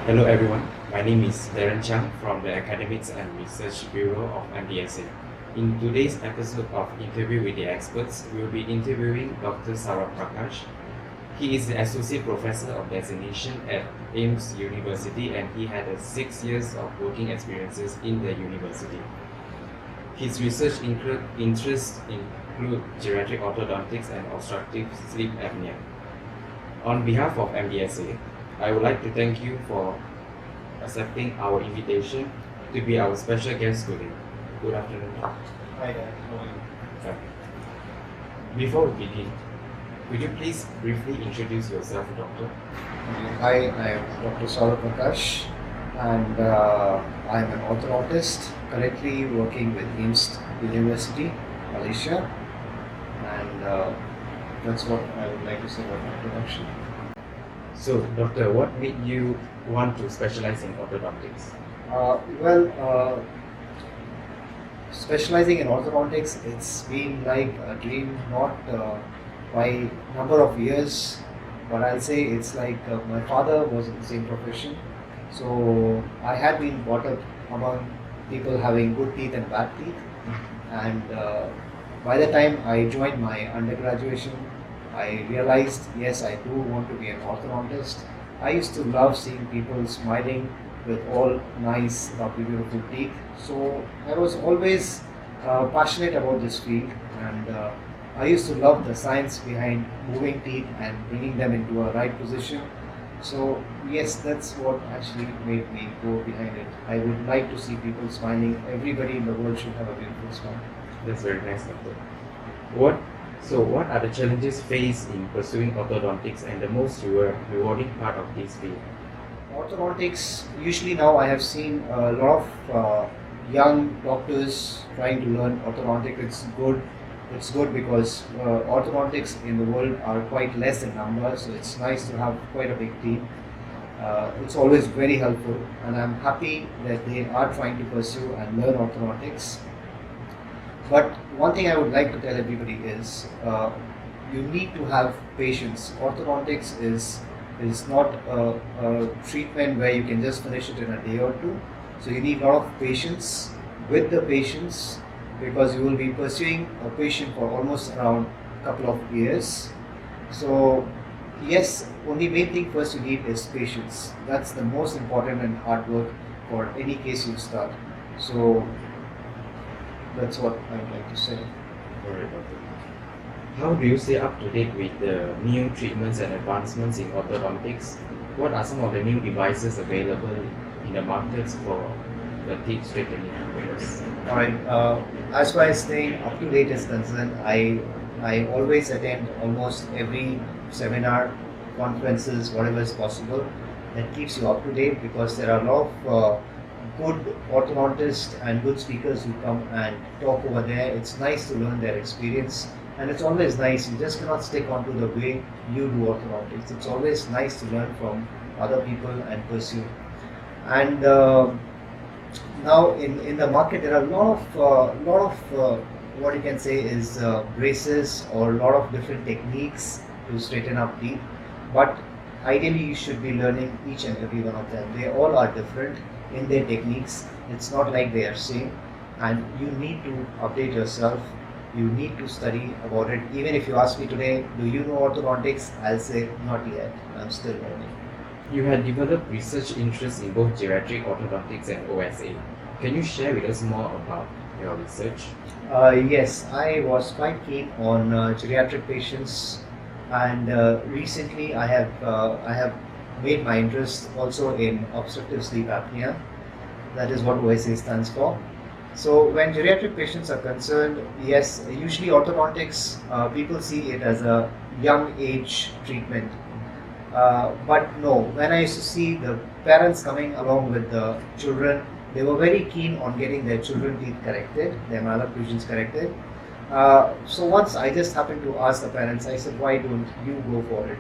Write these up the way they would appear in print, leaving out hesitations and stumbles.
Hello everyone, my name is Darren Chang from the Academics and Research Bureau of MDSA. In today's episode of Interview with the Experts, we will be interviewing Dr. Saurabh Prakash. He is the Associate Professor of Designation at AIMST University and he had 6 years of working experiences in the university. His research interests include geriatric orthodontics and obstructive sleep apnea. On behalf of MDSA, I would like to thank you for accepting our invitation to be our special guest today. Good afternoon. Hi there, how are you? Before we begin, could you please briefly introduce yourself, Doctor? Hi, I am Dr Saurabh Prakash and I am an orthodontist currently working with AIMST University, Malaysia, and that's what I would like to say about my introduction. So, Doctor, what made you want to specialize in orthodontics? Specializing in orthodontics, it's been like a dream, not by number of years, but I'll say it's like my father was in the same profession, so I had been brought up among people having good teeth and bad teeth, and by the time I joined my undergraduation, I realized, yes, I do want to be an orthodontist. I used to love seeing people smiling with all nice, lovely, beautiful teeth. So I was always passionate about this field, and I used to love the science behind moving teeth and bringing them into a right position. So yes, that's what actually made me go behind it. I would like to see people smiling. Everybody in the world should have a beautiful smile. That's very nice, Doctor. What are the challenges faced in pursuing orthodontics and the most rewarding part of this field? Orthodontics, usually now I have seen a lot of young doctors trying to learn orthodontic. It's good because orthodontics in the world are quite less in number, so it's nice to have quite a big team. It's always very helpful, and I'm happy that they are trying to pursue and learn orthodontics. But one thing I would like to tell everybody is you need to have patience. Orthodontics is not a treatment where you can just finish it in a day or two. So you need a lot of patience with the patients, because you will be pursuing a patient for almost around a couple of years. So yes, only main thing first you need is patience. That's the most important and hard work for any case you start. So that's what I would like to say. Alright, Doctor. How do you stay up to date with the new treatments and advancements in orthodontics? What are some of the new devices available in the markets for the teeth straightening process? Alright, as far as staying up to date is concerned, I always attend almost every seminar, conferences, whatever is possible that keeps you up to date, because there are a lot of good orthodontists and good speakers who come and talk over there. It's nice to learn their experience, and it's always nice. You just cannot stick onto the way you do orthodontics. It's always nice to learn from other people and pursue. And now in the market there are a lot of what you can say is braces or a lot of different techniques to straighten up teeth. But ideally you should be learning each and every one of them. They all are different in their techniques. It's not like they are same, and you need to update yourself. You need to study about it. Even if you ask me today, do you know orthodontics? I'll say not yet. I'm still learning. You had developed research interests in both geriatric orthodontics and OSA. Can you share with us more about your research? Yes, I was quite keen on geriatric patients, and recently I have made my interest also in obstructive sleep apnea. That is what OSA stands for. So when geriatric patients are concerned, yes, usually orthodontics, people see it as a young age treatment. But no, when I used to see the parents coming along with the children, they were very keen on getting their children's teeth corrected, their malocclusions corrected. So once I just happened to ask the parents, I said, why don't you go for it?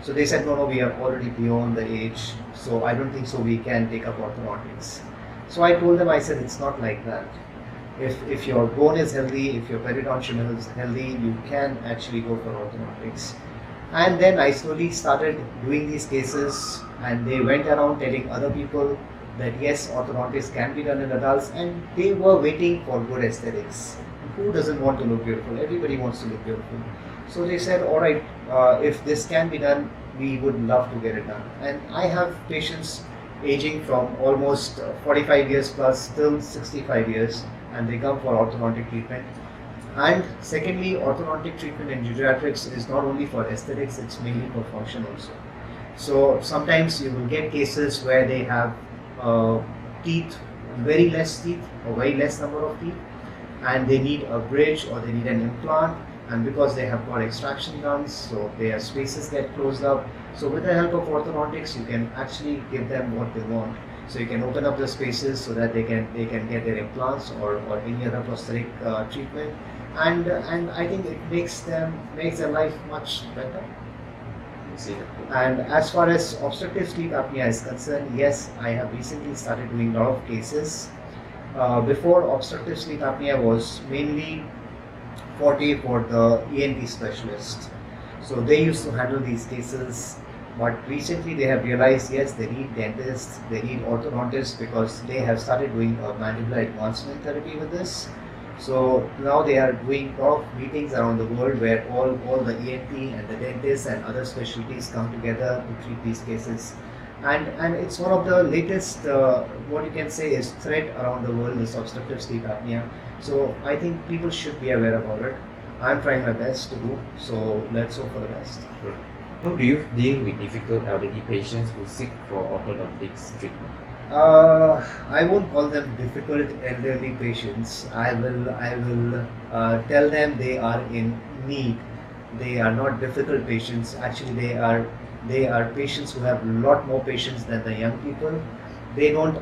So they said, no, we are already beyond the age, so I don't think so we can take up orthodontics. So I told them, I said, it's not like that. If your bone is healthy, if your periodontium is healthy, you can actually go for orthodontics. And then I slowly started doing these cases, and they went around telling other people that yes, orthodontics can be done in adults, and they were waiting for good aesthetics. Who doesn't want to look beautiful? Everybody wants to look beautiful. So they said, all right, if this can be done, we would love to get it done. And I have patients aging from almost 45 years plus till 65 years, and they come for orthodontic treatment. And secondly, orthodontic treatment in geriatrics is not only for aesthetics, it's mainly for function also. So sometimes you will get cases where they have teeth, very less teeth or very less number of teeth, and they need a bridge or they need an implant, and because they have got extraction done, so their spaces get closed up. So with the help of orthodontics, you can actually give them what they want. So you can open up the spaces so that they can get their implants or any other prosthetic treatment, and I think it makes their life much better. And as far as obstructive sleep apnea is concerned, yes, I have recently started doing a lot of cases. Before, obstructive sleep apnea was mainly forte for the ENT specialist. So they used to handle these cases, but recently they have realized, yes, they need dentists, they need orthodontists, because they have started doing a mandibular advancement therapy with this. So now they are doing a lot of meetings around the world where all the ENT and the dentists and other specialties come together to treat these cases. And it's one of the latest, what you can say is threat around the world, is obstructive sleep apnea. So I think people should be aware about it. I'm trying my best to do, so let's hope for the best. How do you deal with difficult elderly patients who seek for orthodontics treatment? I won't call them difficult elderly patients. I will tell them they are in need. They are not difficult patients. Actually, they are patients who have a lot more patience than the young people. They don't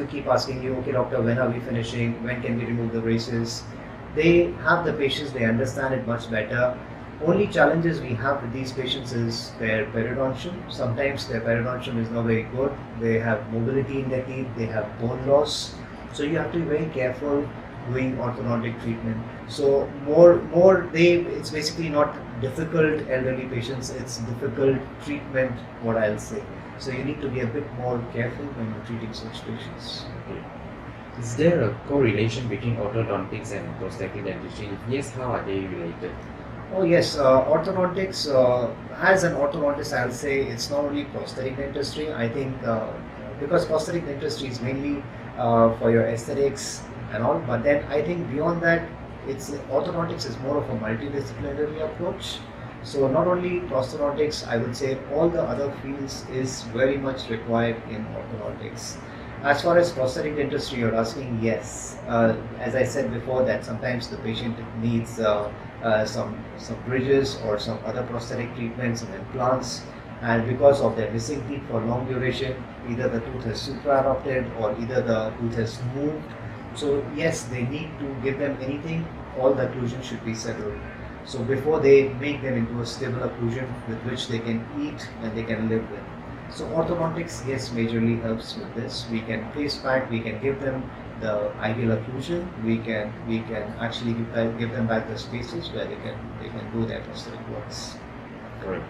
keep asking you, okay, doctor, when are we finishing? When can we remove the braces? They have the patience. They understand it much better. Only challenges we have with these patients is their periodontium. Sometimes their periodontium is not very good. They have mobility in their teeth. They have bone loss. So you have to be very careful doing orthodontic treatment. So it's basically not difficult elderly patients. It's difficult treatment, what I'll say. So you need to be a bit more careful when you're treating such patients. Okay. Is there a correlation between orthodontics and prosthetic dentistry? If yes, how are they related? Oh yes, orthodontics, as an orthodontist, I'll say it's not only prosthetic dentistry. I think because prosthetic dentistry is mainly for your aesthetics and all, but then I think beyond that, orthodontics is more of a multidisciplinary approach. So not only prosthodontics, I would say all the other fields is very much required in orthodontics. As far as prosthetic dentistry, you're asking, yes. As I said before, that sometimes the patient needs some bridges or some other prosthetic treatments and implants, and because of their missing teeth for long duration, either the tooth has supra-erupted or either the tooth has moved. So yes, they need to give them anything. All the occlusion should be settled. So before they make them into a stable occlusion with which they can eat and they can live with. So orthodontics, yes, majorly helps with this. We can place back, we can give them the ideal occlusion. We can actually give them back the spaces where they can do their prosthetic works. Correct.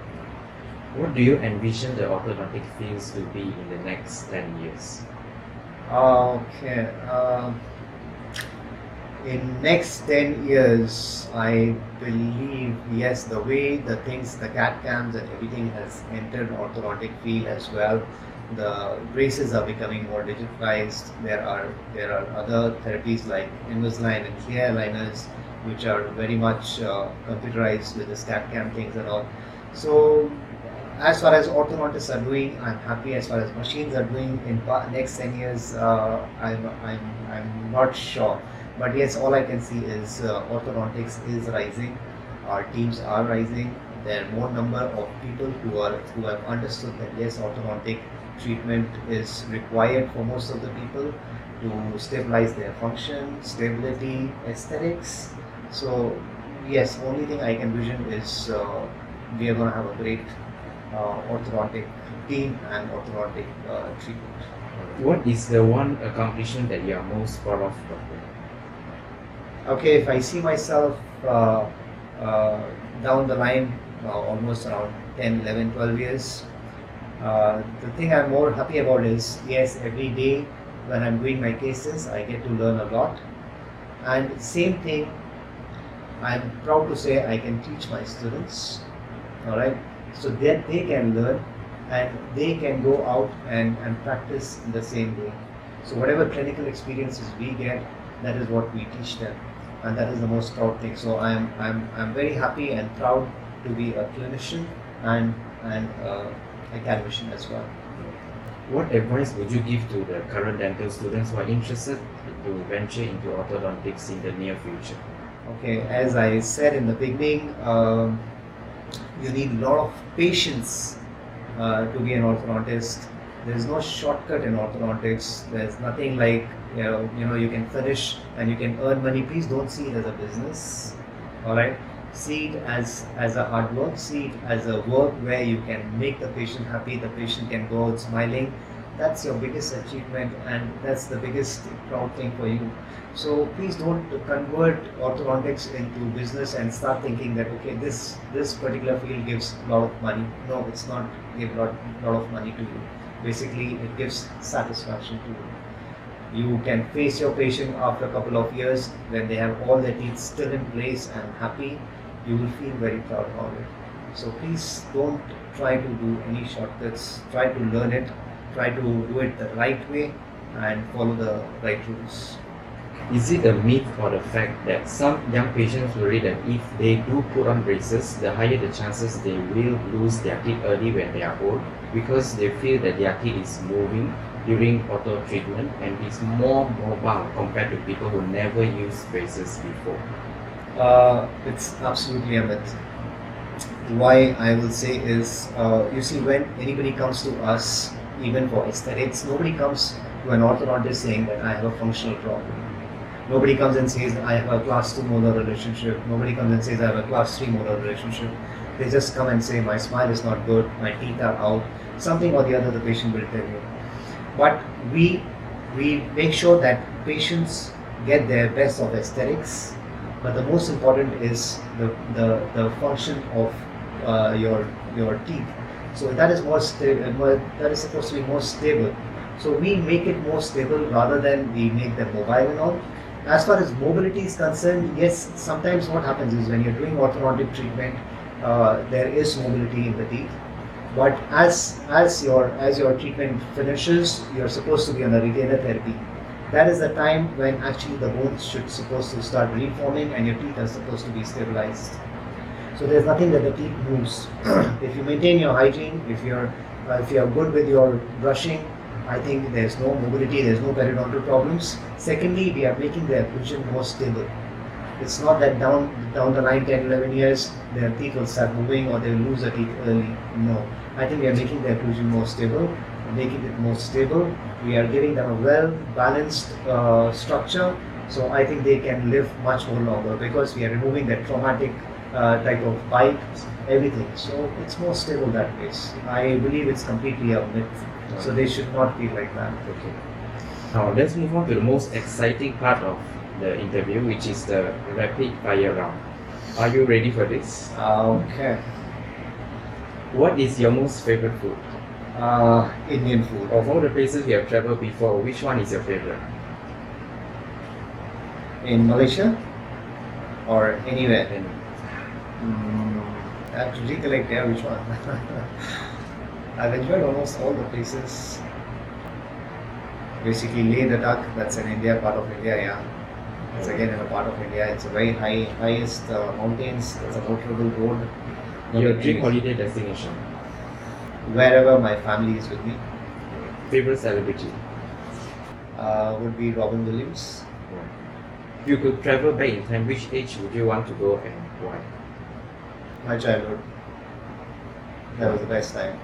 What do you envision the orthodontic fields to be in the next 10 years? Okay. In next 10 years, I believe, yes, the way the CAD cams and everything has entered orthodontic field as well. The braces are becoming more digitalized. There are other therapies like Invisalign and clear aligners, which are very much computerized with the CAD cam things and all. So as far as orthodontists are doing, I'm happy. As far as machines are doing in next 10 years, I'm not sure. But yes, all I can see is orthodontics is rising. Our teams are rising. There are more number of people who have understood that yes, orthodontic treatment is required for most of the people to stabilize their function, stability, aesthetics. So yes, only thing I can vision is we are going to have a great orthodontic team and orthodontic treatment. What is the one accomplishment that you are most proud of, Doctor? Okay, if I see myself down the line now almost around 10, 11, 12 years. The thing I'm more happy about is, yes, every day when I'm doing my cases, I get to learn a lot. And same thing, I'm proud to say I can teach my students, all right, so that they can learn and they can go out and practice in the same way. So whatever clinical experiences we get, that is what we teach them, and that is the most proud thing. So I'm very happy and proud to be a clinician and academician as well. What advice would you give to the current dental students who are interested to venture into orthodontics in the near future? Okay, as I said in the beginning, you need a lot of patience to be an orthodontist. There's no shortcut in orthodontics. There's nothing like you can finish and you can earn money. Please don't see it as a business. All right, see it as a hard work. See it as a work where you can make the patient happy. The patient can go out smiling. That's your biggest achievement, and that's the biggest proud thing for you. So please don't convert orthodontics into business and start thinking that okay, this particular field gives a lot of money. No, it's not give a lot of money to you. Basically, it gives satisfaction to you. You can face your patient after a couple of years when they have all their teeth still in place and happy. You will feel very proud about it. So please don't try to do any shortcuts. Try to learn it. Try to do it the right way and follow the right rules. Is it a myth or the fact that some young patients worry that if they do put on braces, the higher the chances they will lose their teeth early when they are old, because they feel that their teeth is moving during ortho treatment and is more mobile compared to people who never used braces before? It's absolutely a myth. Why I will say is, you see, when anybody comes to us, even for aesthetics, nobody comes to an orthodontist saying that I have a functional problem. Nobody comes and says I have a class 2 molar relationship. Nobody comes and says I have a class 3 molar relationship. They just come and say my smile is not good, my teeth are out, something or the other the patient will tell you. But we make sure that patients get their best of aesthetics, but the most important is the function of your teeth. So that is more stable. That is supposed to be more stable. So we make it more stable rather than we make them mobile and all. As far as mobility is concerned, yes, sometimes what happens is when you're doing orthodontic treatment, there is mobility in the teeth. But as your treatment finishes, you're supposed to be on a retainer therapy. That is the time when actually the bones should supposed to start reforming and your teeth are supposed to be stabilized. So there's nothing that the teeth moves. If you maintain your hygiene, if you're good with your brushing, I think there's no mobility, there's no periodontal problems. Secondly, we are making the occlusion more stable. It's not that down the line 10, 11 years, their teeth will start moving or they will lose their teeth early. No. I think we are making the occlusion more stable, making it more stable. We are giving them a well-balanced structure. So I think they can live much more longer because we are removing that traumatic type of bite, everything. So it's more stable that way. I believe it's completely a myth. So they should not feel like that. Okay. Now let's move on to the most exciting part of the interview, which is the rapid fire round. Are you ready for this? Okay. What is your most favorite food? Indian food. Of all the places you have traveled before, which one is your favorite? In Malaysia or anywhere? And I have to recollect which one. I've enjoyed almost all the places. Basically, Leh Ladakh, that's in India, part of India, yeah. It's again in a part of India. It's a very highest mountains. It's a motorable road. Your dream holiday destination? Wherever my family is with me. Favorite celebrity? Would be Robin Williams. If you could travel back in time, which age would you want to go and why? My childhood. That was the best time.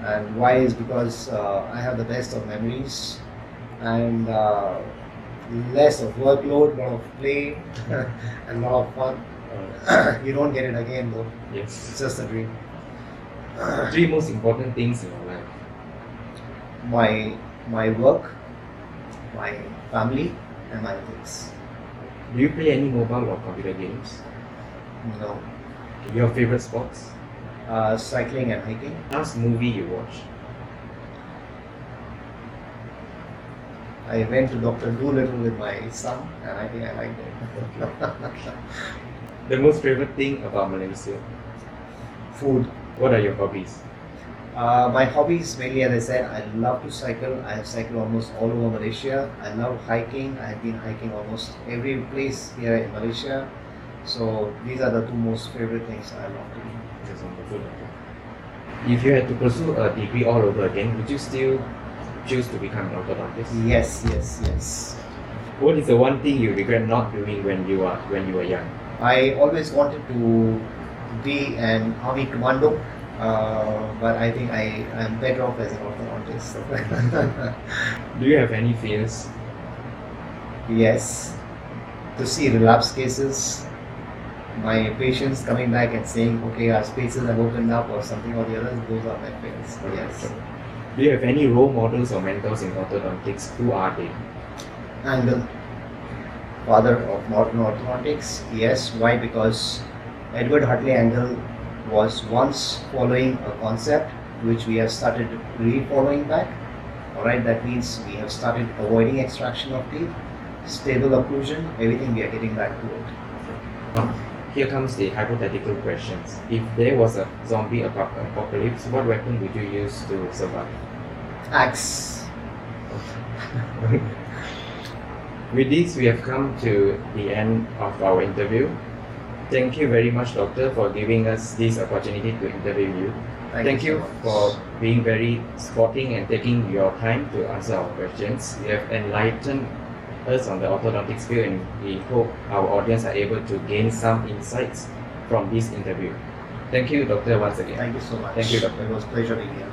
And why is because I have the best of memories and less of workload, lot of play and a lot of fun. You don't get it again though. Yes. It's just a dream. Three most important things in your life. My work, my family and my ethics. Do you play any mobile or computer games? No. Your favorite sports? cycling and hiking. Last movie you watched? I went to Dr. Dolittle with my son, and I think I liked it. The most favorite thing about Malaysia? Food. What are your hobbies? My hobbies mainly, as I said, I love to cycle. I have cycled almost all over Malaysia. I love hiking. I have been hiking almost every place here in Malaysia. So these are the two most favorite things I love to do. That's wonderful. If you had to pursue a degree all over again, would you still choose to become an orthodontist? Yes. What is the one thing you regret not doing when you were young? I always wanted to be an army commando, but I think I am better off as an orthodontist. Do you have any fears? Yes, to see relapse cases, my patients coming back and saying, okay, our spaces have opened up or something or the other, those are my fears. Yes. Do you have any role models or mentors in orthodontics? Who are they? Angle, father of modern orthodontics. Yes, why? Because Edward Hartley Angle was once following a concept which we have started re-following back. Alright, that means we have started avoiding extraction of teeth, stable occlusion, everything we are getting back to it. Here comes the hypothetical questions. If there was a zombie apocalypse, what weapon would you use to survive? Axe. With this, we have come to the end of our interview. Thank you very much, Doctor, for giving us this opportunity to interview you. Thank you so much. for being very sporting and taking your time to answer our questions. You have enlightened us on the orthodontics field, and we hope our audience are able to gain some insights from this interview. Thank you, Doctor, once again. Thank you so much. Thank you, Doctor. It was a pleasure being here.